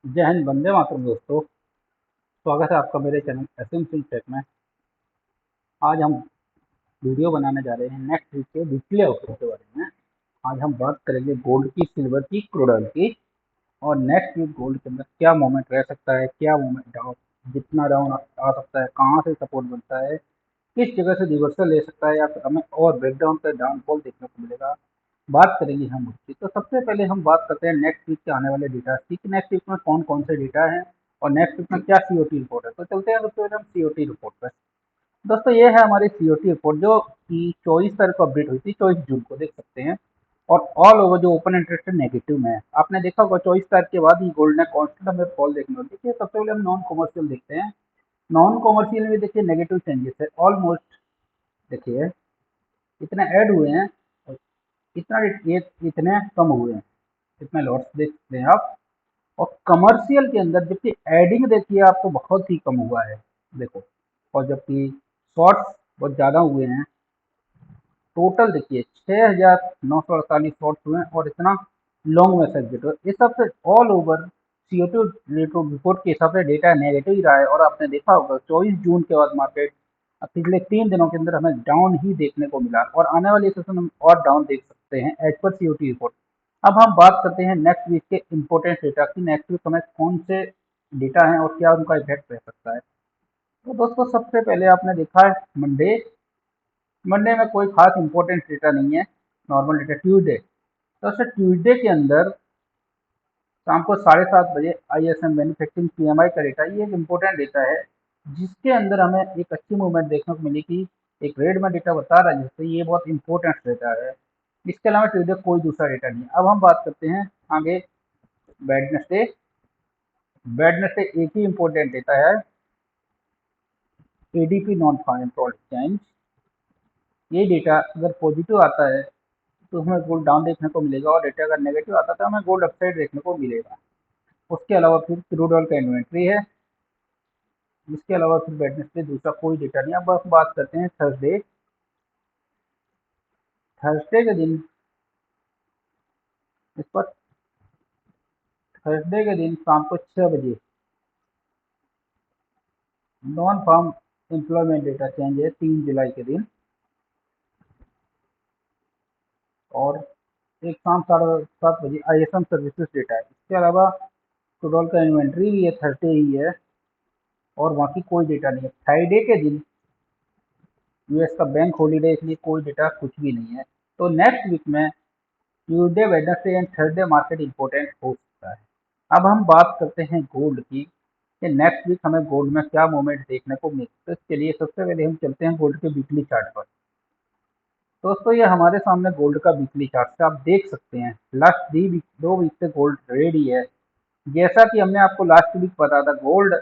जय हिंद, वंदे मातरम दोस्तों। स्वागत है आपका मेरे चैनल एसएम सिंह टेक में। आज हम वीडियो बनाने जा रहे हैं नेक्स्ट वीक के वीकली आउटलुक के बारे में। आज हम बात करेंगे गोल्ड की, सिल्वर की, क्रूड ऑयल की, और नेक्स्ट वीक गोल्ड के अंदर क्या मोमेंट रह सकता है, क्या मोमेंट डाउन, जितना डाउन आ सकता है, कहाँ से सपोर्ट बनता है, किस जगह से रिवर्सल ले सकता है, या फिर हमें और ब्रेकडाउन का डाउनफॉल देखने को मिलेगा। बात करेंगे हम उसकी। तो सबसे पहले हम बात करते हैं नेक्स्ट वीक के आने वाले डेटा की, कि नेक्स्ट वीक में कौन कौन से डेटा हैं और नेक्स्ट वीक में क्या सीओटी रिपोर्ट है। तो चलते हैं सबसे पहले हम सीओटी रिपोर्ट पर। दोस्तों ये है हमारी सीओटी रिपोर्ट, जो कि 24 तारीख को अपडेट हुई थी, 24 जून को, देख सकते हैं। और ऑल ओवर जो ओपन इंटरेस्ट है नेगेटिव में है। आपने देखा होगा 24 तारीख के बाद ही गोल्ड ने कॉन्स्टेंट हमें फॉल देखने को। देखिए सबसे पहले हम नॉन कमर्शियल देखते हैं। नॉन कमर्शियल में देखिए नेगेटिव चेंजेस है ऑलमोस्ट। देखिए इतने ऐड हुए हैं और इतना ये इतने कम हुए हैं, इतने लॉट्स देख सकते हैं आप। और कमर्शियल के अंदर जबकि एडिंग देखिए आपको बहुत ही कम हुआ है, देखो। और जबकि शॉर्ट्स बहुत ज़्यादा हुए हैं। टोटल देखिए 6,948 शॉर्ट्स हुए हैं और इतना लॉन्ग में एग्जिट हुआ। इस हिसाब से ऑल ओवर CO2 रिपोर्ट के हिसाब से डेटा नेगेटिव ही रहा है। और आपने देखा होगा 24 जून के बाद मार्केट पिछले 3 दिनों के अंदर हमें डाउन ही देखने को मिला, और आने वाले सेशन में और डाउन देख सकते हैं एज पर CO2 रिपोर्ट। अब हम बात करते हैं नेक्स्ट वीक के इंपॉर्टेंट डेटा की। नेक्स्ट वीक हमें कौन से डेटा हैं और क्या उनका इफेक्ट रह सकता है। तो दोस्तों सबसे पहले आपने देखा है मंडे। मंडे में कोई खास इंपॉर्टेंट डेटा नहीं है, नॉर्मल डेटा। ट्यूसडे, तो सर ट्यूसडे के अंदर शाम को 7:30 बजे ISM मैन्युफैक्चरिंग PMI का डेटा, ये एक इम्पोर्टेंट डेटा है, जिसके अंदर हमें एक अच्छी मूवमेंट देखने को मिली कि एक रेड में डेटा बता रहा है, जिससे ये बहुत इंपॉर्टेंट डेटा है। इसके अलावा ट्यूसडे कोई दूसरा डेटा नहीं है। अब हम बात करते हैं आगे वेडनेसडे। वेडनेसडे एक ही इम्पोर्टेंट डेटा है, ADP non farm payroll exchange. ये डेटा अगर पॉजिटिव आता है तो हमें गोल्ड डाउन देखने को मिलेगा, और डेटा अगर नेगेटिव आता है तो हमें गोल्ड अपसाइड देखने को मिलेगा। उसके अलावा फिर क्रूड ऑयल का इन्वेंट्री है। इसके अलावा फिर वेडनेसडे दूसरा कोई डेटा नहीं। अब हम बात करते हैं थर्सडे। थर्सडे के दिन इस पर थर्सडे के दिन शाम को 6 बजे non farm employment data change है, 3 जुलाई के दिन। और एक शाम 7:30 बजे ISM सर्विसेज डेटा है। इसके अलावा क्रूड ऑयल का इन्वेंट्री भी है, थर्सडे ही है। और बाकी कोई डेटा नहीं है। फ्राइडे के दिन US का बैंक हॉलीडे, इसलिए कोई डेटा कुछ भी नहीं है। तो नेक्स्ट वीक में Tuesday, Wednesday and Thursday market important हो सकता है। अब हम बात करते हैं गोल्ड की, कि नेक्स्ट वीक हमें गोल्ड में क्या मूवमेंट देखने को मिलता है। तो इसके लिए सबसे पहले हम चलते हैं गोल्ड के वीकली चार्ट पर। दोस्तों ये हमारे सामने गोल्ड का वीकली चार्ट है, आप देख सकते हैं लास्ट 2 वीक से गोल्ड रेड ही है। जैसा कि हमने आपको लास्ट वीक बताया था, गोल्ड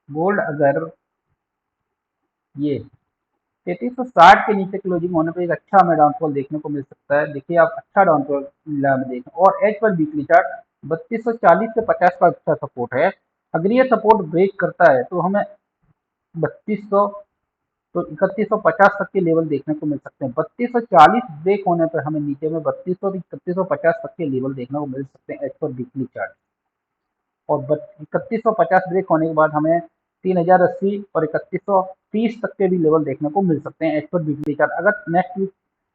गोल्ड अगर ये 3360 के नीचे क्लोजिंग होने पर एक अच्छा हमें डाउनफॉल देखने को मिल सकता है। देखिए आप, अच्छा डाउनफॉल मिला हमें देखने। और एज पर वीकली चार्ट 3240 से 50 का अच्छा सपोर्ट है। अगर ये सपोर्ट ब्रेक करता है तो हमें 3200, तो 3150 तक के लेवल देखने को मिल सकते हैं। 3240 ब्रेक होने पर हमें नीचे में 3200 3150 तक के लेवल देखने को मिल सकते हैं एज पर वीकली चार्ट। और 3150 ब्रेक होने के बाद हमें 3080 और 3130 तक के भी लेवल देखने को मिल सकते हैं एज पर वीकली चार्ट। अगर next week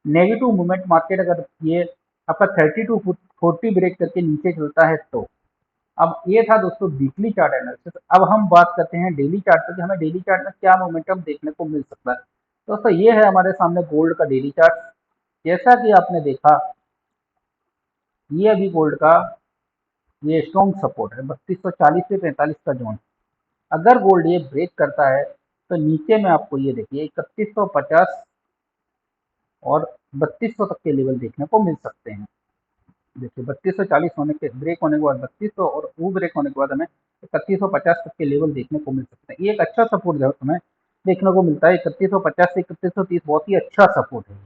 negative movement market, अगर ये आपका 3240 ब्रेक करके नीचे चलता है तो। अब ये था दोस्तों वीकली चार्ट एनालिसिस। अब हम बात करते हैं डेली चार्ट पर, कि हमें डेली चार्ट में क्या मोमेंटम देखने को मिल सकता है। दोस्तों ये है हमारे सामने गोल्ड का डेली चार्ट। जैसा कि आपने देखा, ये अभी गोल्ड का ये स्ट्रॉन्ग सपोर्ट है, 3240 से 45 का जोन। अगर गोल्ड ये ब्रेक करता है तो नीचे में आपको ये देखिए 3150 और 3200 तक के लेवल देखने को मिल सकते हैं। देखिए 3240 होने के ब्रेक होने के बाद 3200, और वो ब्रेक होने के बाद हमें 3150 तक के लेवल देखने को मिल सकते हैं। ये एक अच्छा सपोर्ट हमें देखने को मिलता है। 3150 से 3130 बहुत ही अच्छा सपोर्ट है।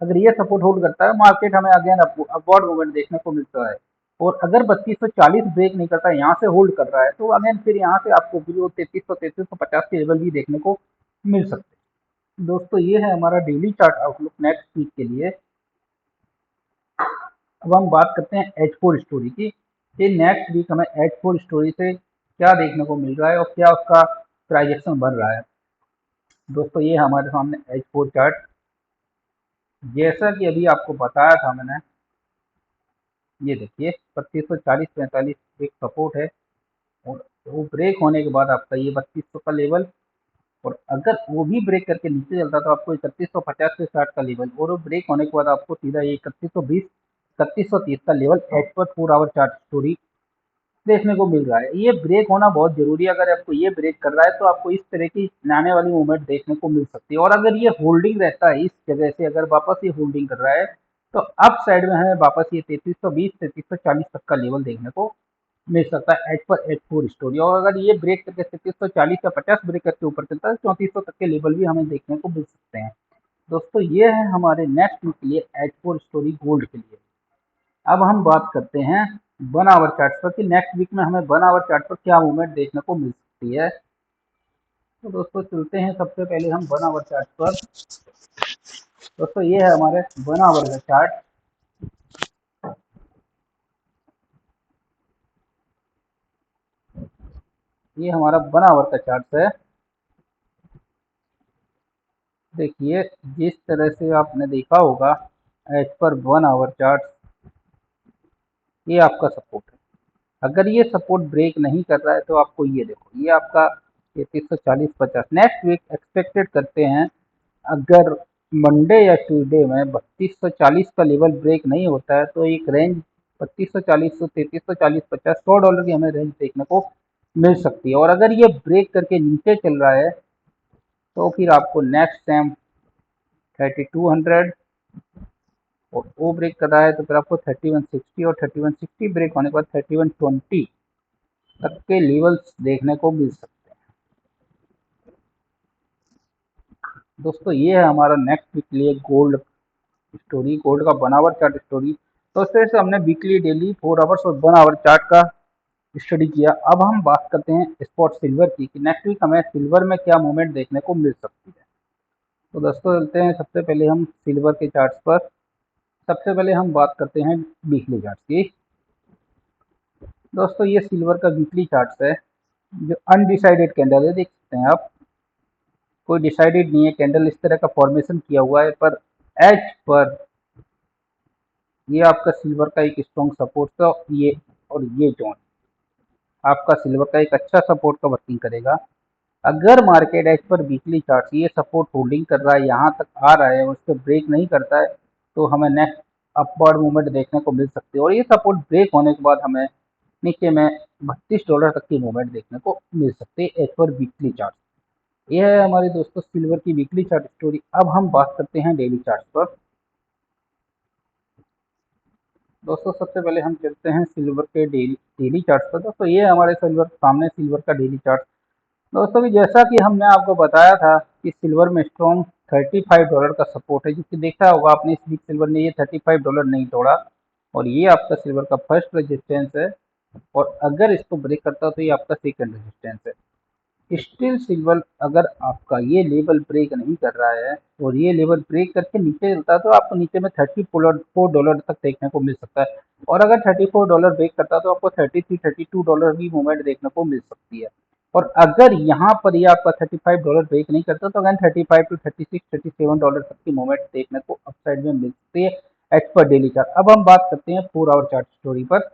अगर ये सपोर्ट होल्ड करता है, मार्केट हमें अगेन अपवर्ड मूवमेंट देखने को मिलता है। और अगर 3240 ब्रेक नहीं करता है, यहाँ से होल्ड कर रहा है, तो अगेन फिर यहाँ से आपको बिलो 3350 के लेवल भी देखने को मिल सकते हैं। दोस्तों ये है हमारा daily chart outlook next week के लिए। अब हम बात करते हैं H4 स्टोरी की कि नेक्स्ट वीक हमें H4 स्टोरी से क्या देखने को मिल रहा है और क्या उसका प्राइजेक्शन बन रहा है। दोस्तों ये हमारे सामने H4 चार्ट, जैसा कि अभी आपको बताया था मैंने, ये देखिए 3240-45 एक सपोर्ट है और वो ब्रेक होने के बाद आपका ये 3200 का लेवल, और अगर वो भी ब्रेक करके नीचे चलता तो आपको 3150 से 60 का लेवल, और वो ब्रेक होने के बाद आपको सीधा ये 3120 3130 का level as per 4 our chart story देखने को मिल रहा है। ये ब्रेक होना बहुत जरूरी है। अगर आपको ये ब्रेक कर रहा है तो आपको इस तरह की आने वाली मूवमेंट देखने को मिल सकती है, और अगर ये होल्डिंग रहता है इस जगह से, अगर वापस ये होल्डिंग कर रहा है तो अप साइड में हमें वापस ये 3320 3340 तक का लेवल देखने को मिल सकता है एच पर H4 स्टोरी। और अगर ये ब्रेक करके 3340 या 50 ब्रेक करके ऊपर चलता है तो 3400 तक के लेवल भी हमें देखने को मिल सकते हैं। दोस्तों ये है हमारे नेक्स्ट वीक के लिए H4 स्टोरी गोल्ड के लिए। अब हम बात करते हैं 1 आवर चार्ट पर कि नेक्स्ट वीक में हमें 1 आवर चार्ट पर क्या मूवमेंट देखने को मिल सकती है। तो दोस्तों चलते हैं सबसे पहले हम 1 आवर चार्ट पर। दोस्तों ये है हमारे 1 आवर का चार्ट। ये हमारा 1 आवर का चार्ट है। देखिए जिस तरह से आपने देखा होगा एज पर 1 आवर चार्ट, ये आपका सपोर्ट है। अगर ये सपोर्ट ब्रेक नहीं कर रहा है तो आपको ये देखो, ये आपका 3340-50 नेक्स्ट वीक एक्सपेक्टेड करते हैं। अगर मंडे या ट्यूसडे में 3240 का लेवल ब्रेक नहीं होता है तो एक रेंज 3240 से 3340-50 $100 की हमें रेंज देखने को मिल सकती है। और अगर ये ब्रेक करके नीचे चल रहा है तो फिर आपको नेक्स्ट टाइम 3200, और वो ब्रेक कर रहा है तो फिर आपको 3160, और 3160 ब्रेक होने के बाद 3120 तक के लेवल्स देखने को मिल सकते हैं। दोस्तों ये है हमारा नेक्स्ट वीक के लिए गोल्ड स्टोरी, गोल्ड का 1 आवर चार्ट स्टोरी। तो इस तरह से हमने वीकली, डेली, 4 आवर्स और 1 आवर चार्ट का स्टडी किया। अब हम बात करते हैं स्पॉट सिल्वर की कि नेक्स्ट वीक हमें सिल्वर में क्या मूवमेंट देखने को मिल सकती है। तो दोस्तों चलते हैं सबसे पहले हम सिल्वर के चार्ट्स पर। सबसे पहले हम बात करते हैं वीकली चार्ट की। दोस्तों ये सिल्वर का वीकली चार्ट है जो अनडिसाइडेड कैंडल है, देख सकते हैं आप, कोई डिसाइडेड नहीं है कैंडल, इस तरह का फॉर्मेशन किया हुआ है। पर एच पर ये आपका सिल्वर का एक स्ट्रॉन्ग सपोर्ट था, ये और ये जोन आपका सिल्वर का एक अच्छा सपोर्ट का वर्किंग करेगा। अगर market as per weekly chart ये सपोर्ट होल्डिंग कर रहा है, यहाँ तक आ रहा है, उसको ब्रेक नहीं करता है तो हमें नेक्स्ट अपवर्ड मूवमेंट देखने को मिल सकती है। और ये सपोर्ट ब्रेक होने के बाद हमें नीचे में $32 तक की मूवमेंट देखने को मिल सकती है एज पर वीकली चार्ट। यह है हमारे दोस्तों सिल्वर की वीकली चार्ट स्टोरी। अब हम बात करते हैं डेली चार्ट पर। दोस्तों सबसे पहले हम चलते हैं सिल्वर के डेली डेली चार्ट पर। दोस्तों ये हमारे सिल्वर सामने सिल्वर का डेली चार्ट। दोस्तों भी जैसा कि हमने आपको बताया था कि सिल्वर में स्ट्रॉन्ग $35 का सपोर्ट है, जिसकी देखा होगा आपने, इस वीक सिल्वर ने ये $35 नहीं तोड़ा, और ये आपका सिल्वर का फर्स्ट रेजिस्टेंस है। और अगर इसको ब्रेक करता है तो ये आपका सेकंड रेजिस्टेंस है। स्टिल सिल्वर अगर आपका ये लेवल ब्रेक नहीं कर रहा है और ये लेवल ब्रेक करके नीचे चलता है तो आपको नीचे में $34 तक देखने को मिल सकता है। और अगर $34 ब्रेक करता है तो आपको $33-32 की मूवमेंट देखने को मिल सकती है। और अगर यहाँ पर ये आपका $35 ब्रेक नहीं करता तो अगर 35 to 36 $37 तक की मूवमेंट देखने को अपसाइड में मिल सकती है एज पर डेली चार्ट। अब हम बात करते हैं 4 आवर चार्ट स्टोरी पर।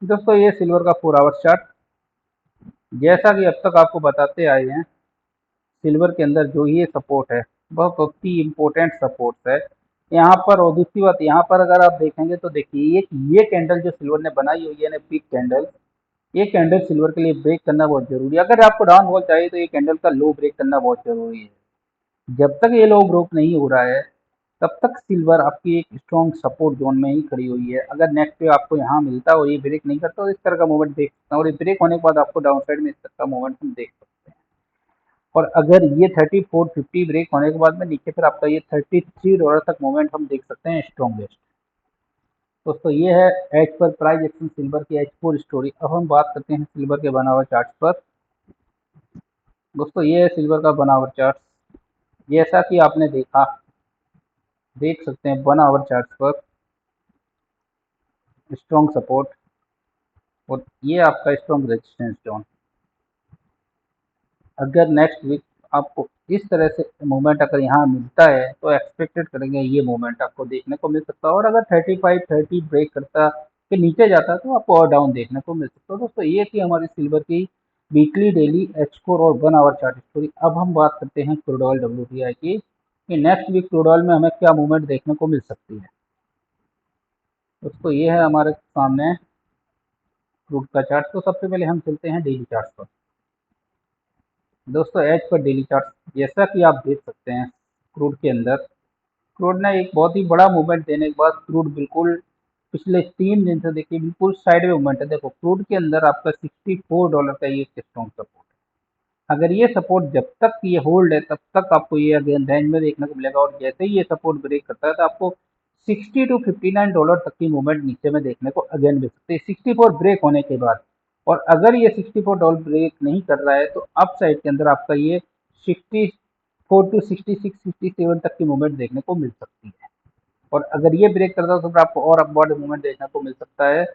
दोस्तों ये सिल्वर का 4 आवर चार्ट, जैसा कि अब तक आपको बताते आए हैं, सिल्वर के अंदर जो ये सपोर्ट है बहुत ही इम्पोर्टेंट सपोर्ट है। यहाँ पर, और दूसरी बात यहाँ पर अगर आप देखेंगे तो देखिए ये कैंडल जो सिल्वर ने बनाई हुई है ना, पिक कैंडल, ये कैंडल सिल्वर के लिए ब्रेक करना बहुत जरूरी है। अगर आपको डाउन वॉल चाहिए तो ये कैंडल का लो ब्रेक करना बहुत जरूरी है। जब तक ये लो ब्रेक नहीं हो रहा है तब तक सिल्वर आपकी एक स्ट्रॉन्ग सपोर्ट जोन में ही खड़ी हुई है। अगर नेक्स्ट पे आपको यहाँ मिलता है और ये ब्रेक नहीं करता तो इस तरह का मूवमेंट देख सकते हैं, और ये ब्रेक होने के बाद आपको डाउन साइड में इस तरह का मूवमेंट हम देख सकते हैं। और अगर ये 3450 ब्रेक होने के बाद में नीचे फिर आपका ये $33 तक मूवमेंट हम देख सकते हैं स्ट्रॉन्गेस्ट। दोस्तों ये है एच पर प्राइस एक्शन सिल्वर की H4 स्टोरी। अब हम बात करते हैं सिल्वर के 1 आवर चार्ट पर। दोस्तों ये है सिल्वर का 1 आवर चार्ट। जैसा कि आपने देखा देख सकते हैं 1 आवर चार्ट पर स्ट्रॉन्ग सपोर्ट और ये आपका स्ट्रॉन्ग रेजिस्टेंस जोन। अगर नेक्स्ट वीक आपको इस तरह से मूवमेंट अगर यहाँ मिलता है तो एक्सपेक्टेड करेंगे ये मूवमेंट आपको देखने को मिल सकता है, और अगर 35-30 ब्रेक करता के नीचे जाता है तो आपको और डाउन देखने को मिल सकता है। दोस्तों ये थी हमारी सिल्वर की वीकली, डेली, H4 और 1 आवर चार्ट स्टोरी। अब हम बात करते हैं क्रूड ऑयल WTI की कि नेक्स्ट वीक क्रूड ऑयल में हमें क्या मूवमेंट देखने को मिल सकती है। दोस्तों ये है हमारे सामने क्रूड का चार्ट। तो सबसे पहले हम चलते हैं डेली चार्ट पर। दोस्तों एज पर डेली चार्ट जैसा कि आप देख सकते हैं क्रूड के अंदर, क्रूड ने एक बहुत ही बड़ा मूवमेंट देने के बाद क्रूड बिल्कुल पिछले 3 दिन से देखिए बिल्कुल साइड में मूवमेंट है। देखो क्रूड के अंदर आपका $64 का ये स्ट्रॉन्ग सपोर्ट है। अगर ये सपोर्ट जब तक ये होल्ड है तब तक आपको ये अगेन रेंज में देखने को मिलेगा, और जैसे ही ये सपोर्ट ब्रेक करता है तो आपको $60 to $59 तक की मूवमेंट नीचे में देखने को अगेन मिल सकती है 64 ब्रेक होने के बाद। और अगर ये $64 ब्रेक नहीं कर रहा है तो अप साइड के अंदर आपका ये 64 to 66 57 तक की मूवमेंट देखने को मिल सकती है। और अगर ये ब्रेक करता है तो फिर आपको और अपवर्ड मूवमेंट देखने को मिल सकता है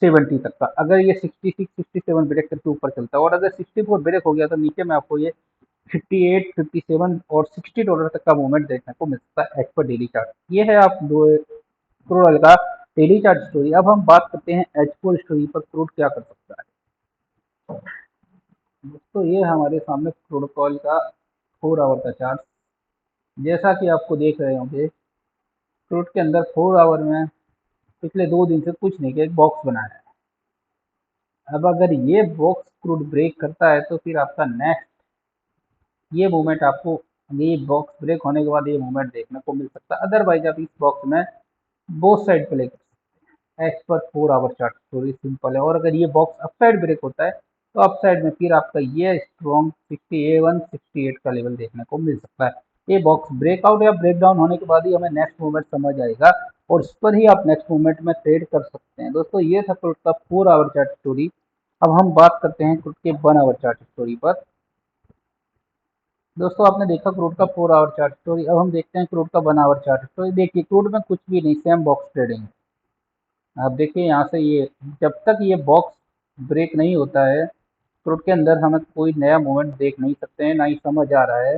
70 तक का। अगर ये 66 67 ब्रेक करके ऊपर चलता है, और अगर 64 ब्रेक हो गया तो नीचे में आपको ये 58 57 और $60 तक का मूवमेंट देखने को मिल सकता है एज पर डेली चार्ट। ये है आप दो क्रूड ऑयल का डेली चार्ट स्टोरी। अब हम बात करते हैं H4 स्टोरी पर क्रूड क्या कर सकता है। दोस्तों ये हमारे सामने क्रूड ऑयल का 4 आवर का चार्ट। जैसा कि आपको देख रहे होंगे क्रूड के अंदर 4 आवर में पिछले 2 दिन से कुछ नहीं किया, एक बॉक्स बनाया है। अब अगर ये बॉक्स क्रूड ब्रेक करता है तो फिर आपका नेक्स्ट ये मूवमेंट आपको, ये बॉक्स ब्रेक होने के बाद ये मूवमेंट देखने को मिल सकता है। अदरवाइज आप इस बॉक्स में बोथ साइड प्ले कर सकते हैं। एज पर 4 आवर चार्ट थोड़ी सिंपल है। और अगर ये बॉक्स अप साइड ब्रेक होता है तो अप साइड में फिर आपका ये स्ट्रॉन्ग 61 68 का लेवल देखने को मिल सकता है। ये बॉक्स ब्रेकआउट या ब्रेक डाउन होने के बाद ही हमें नेक्स्ट मूवमेंट समझ आएगा, और इस पर ही आप नेक्स्ट मूवमेंट में ट्रेड कर सकते हैं। दोस्तों ये था क्रूड का 4 आवर चार्ट स्टोरी। अब हम बात करते हैं क्रूड के 1 आवर चार्ट स्टोरी पर। दोस्तों आपने देखा क्रूड का 4 आवर चार्ट स्टोरी। अब हम देखते हैं क्रूड का 1 आवर चार्ट स्टोरी। देखिए क्रूड में कुछ भी नहीं, सेम बॉक्स ट्रेडिंग। आप देखिए यहाँ से ये जब तक ये बॉक्स ब्रेक नहीं होता है क्रूड के अंदर हमें कोई नया मूवमेंट देख नहीं सकते हैं, ना ही समझ आ रहा है।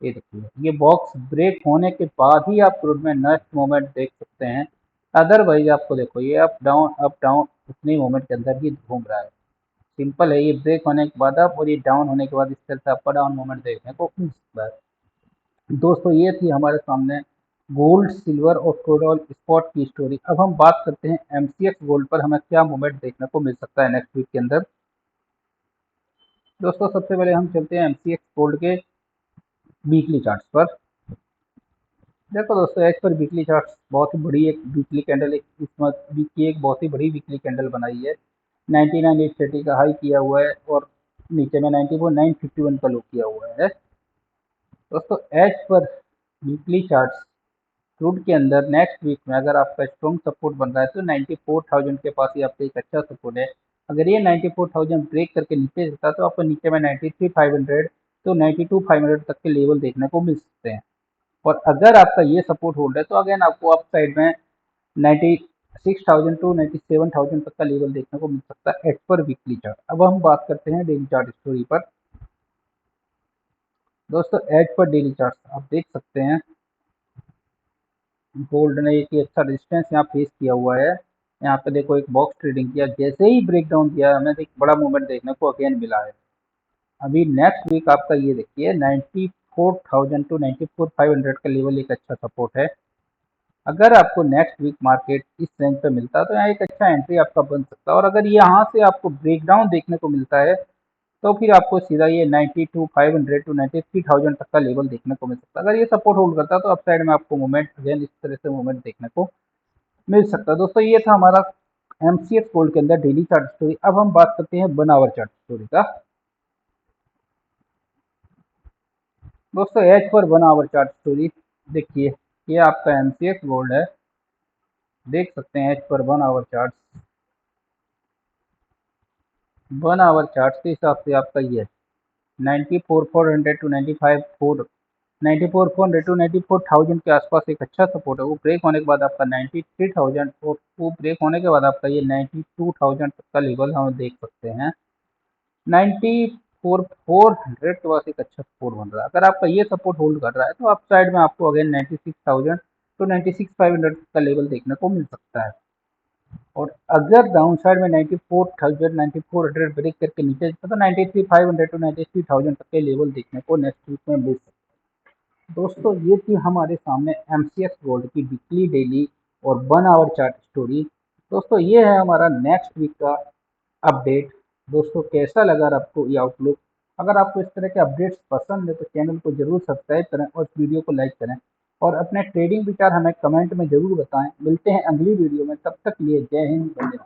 ये देखिए ये बॉक्स ब्रेक होने के बाद ही आप क्रूड में नेक्स्ट मूवमेंट देख सकते हैं। अदरवाइज आपको देखो ये अप डाउन उतने मूवमेंट के अंदर ही घूम रहा है। सिंपल है, ये ब्रेक होने के बाद आप और ये डाउन होने के बाद इस तरह से अप डाउन मूवमेंट देखने को मिल सकता है। दोस्तों ये थी हमारे सामने गोल्ड, सिल्वर और क्रूड ऑयल स्पॉट की स्टोरी। अब हम बात करते हैं MCX गोल्ड पर हमें क्या मूवमेंट देखने को मिल सकता है नेक्स्ट वीक के अंदर। दोस्तों सबसे पहले हम चलते हैं MCX गोल्ड के वीकली चार्ट्स पर। देखो दोस्तों एज पर वीकली चार्ट्स बहुत ही बड़ी एक वीकली कैंडल, एक इस वीक की एक बहुत ही बड़ी वीकली कैंडल बनाई है। 99,830 का हाई किया हुआ है और नीचे में 94,951 का लो किया हुआ है। दोस्तों as per weekly charts crude के अंदर नेक्स्ट वीक में अगर आपका स्ट्रॉन्ग सपोर्ट बन रहा है तो 94,000 के पास ही आपका एक अच्छा सपोर्ट है। अगर ये 94,000 ब्रेक करके नीचे जाता है तो आपको नीचे में 93,500 तो 92,500 तक के लेवल देखने को मिल सकते हैं। और अगर आपका ये सपोर्ट होल्ड है तो अगेन आपको अप साइड में 96,000 टू 97,000 तक का लेवल देखने को मिल सकता है एज पर वीकली चार्ट। अब हम बात करते हैं डेली चार्ट स्टोरी पर। दोस्तों एज पर डेली चार्ट आप देख सकते हैं गोल्ड ने एक अच्छा रेजिस्टेंस यहाँ फेस किया हुआ है। यहाँ पे देखो एक बॉक्स ट्रेडिंग किया, जैसे ही ब्रेक डाउन किया हमें एक बड़ा मूवमेंट देखने को अगेन मिला है। अभी नेक्स्ट वीक आपका ये देखिए 94,000 टू 94,500 का लेवल एक अच्छा सपोर्ट है। अगर आपको नेक्स्ट वीक मार्केट इस रेंज पे मिलता है तो यहाँ एक अच्छा एंट्री आपका बन सकता है। और अगर यहाँ से आपको ब्रेकडाउन देखने को मिलता है तो फिर आपको सीधा ये 92,500 टू 93,000 तक का लेवल देखने को मिल सकता है। अगर ये सपोर्ट होल्ड करता है तो अप साइड में आपको मूवमेंट अगेन इस तरह से मूवमेंट देखने को मिल सकता है। दोस्तों ये था हमारा MCX गोल्ड के अंदर डेली चार्ट स्टोरी। अब हम बात करते हैं 1 आवर चार्ट स्टोरी का। दोस्तों as per 1 our chart story देखिए, ये आपका MCX गोल्ड है। देख सकते हैं एज पर 1 आवर चार्ट, 1 आवर चार्ट के हिसाब से आपका ये 94,400 टू 95,400 9400 टू 94,000 के आसपास एक अच्छा सपोर्ट है। वो ब्रेक होने के बाद आपका 93,000 और वो ब्रेक होने के बाद आपका ये 92,000 तक का लेवल हम देख सकते हैं। 94,400 के पास एक अच्छा सपोर्ट बन रहा है। अगर आपका ये सपोर्ट होल्ड कर रहा है तो आप साइड में आपको अगेन 96,000 तो 96,500 का लेवल देखने को मिल सकता है। और अगर डाउन साइड में 94,000 9400 ब्रेक करके नीचे जाता है तो 93,500 टू 93,000 तक के लेवल देखने को नेक्स्ट वीक में मिल सकता है। दोस्तों ये थी हमारे सामने MCX गोल्ड की वीकली, डेली और 1 आवर चार्ट स्टोरी। दोस्तों ये है हमारा नेक्स्ट वीक का अपडेट। दोस्तों कैसा लगा आपको ये आउटलुक? अगर आपको इस तरह के अपडेट्स पसंद है तो चैनल को जरूर सब्सक्राइब करें और वीडियो को लाइक करें और अपने ट्रेडिंग विचार हमें कमेंट में जरूर बताएं। मिलते हैं अगली वीडियो में, तब तक लिए जय हिंद, वंदे मातरम।